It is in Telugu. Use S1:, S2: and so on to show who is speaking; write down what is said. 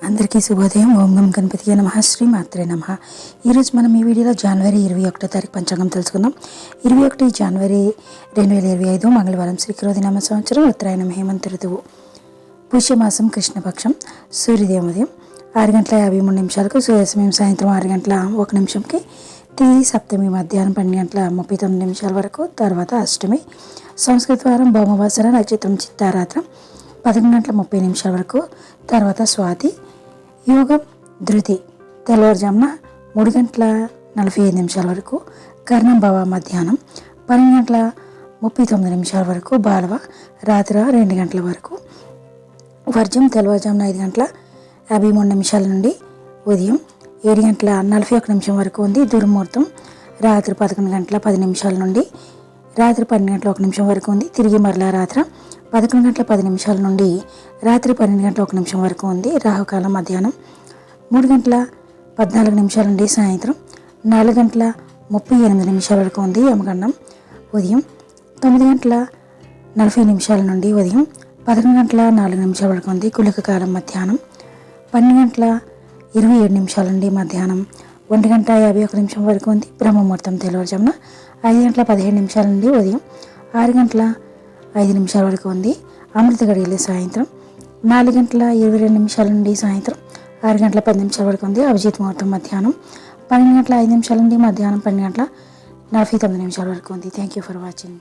S1: అందరికీ శుభోదయం. ఓం గం గణపతియే నమః. శ్రీ మాత్రే నమః. ఈరోజు మనం ఈ వీడియోలో జనవరి 21వ తారీఖు పంచాంగం తెలుసుకుందాం. 21 జనవరి 2025 మంగళవారం. శ్రీకరోధినామ సంవత్సరం ఉత్తరాయణం హేమంత ఋతువు, పుష్యమాసం, కృష్ణపక్షం. సూర్యోదయం ఉదయం 6:53 సూర్యాస్తమయం సాయంత్రం 6:01 తిథి సప్తమి మధ్యాహ్నం 12:39 వరకు. తర్వాత అష్టమి. సంస్కృత వారం భౌమవాసర, నక్షత్రం చిత్తారాత్రం 11:30 వరకు. తర్వాత స్వాతి. యోగం ధృతి తెల్లవారుజామున 3:45 వరకు. కర్ణం భవ మధ్యాహ్నం 12:39 వరకు. బాలవ రాత్రి 2 గంటల వరకు. వర్జం తెల్లవారుజామున 5:53 నుండి ఉదయం 7:41 వరకు ఉంది. దుర్ముహూర్తం రాత్రి 11:10 నుండి రాత్రి 12:01 వరకు ఉంది. తిరిగి మరలా రాత్రి 11:10 నుండి రాత్రి 12:01 వరకు ఉంది. రాహుకాలం మధ్యాహ్నం 3:14 నుండి సాయంత్రం 4:38 వరకు ఉంది. యమగండం ఉదయం 9:40 నుండి ఉదయం 11:04 వరకు ఉంది. కులిక కాలం మధ్యాహ్నం 12:27 నుండి మధ్యాహ్నం 1:51 వరకు ఉంది. బ్రహ్మముహూర్తం తెల్లవారుజామున 5:17 నుండి ఉదయం 6:05 వరకు ఉంది. అమృత గడియలు సాయంత్రం 4:22 నుండి సాయంత్రం 6:10 వరకు ఉంది. అభిజిత్ ముహూర్తం మధ్యాహ్నం 12:05 నుండి మధ్యాహ్నం 12:49 వరకు ఉంది. Thank you for watching.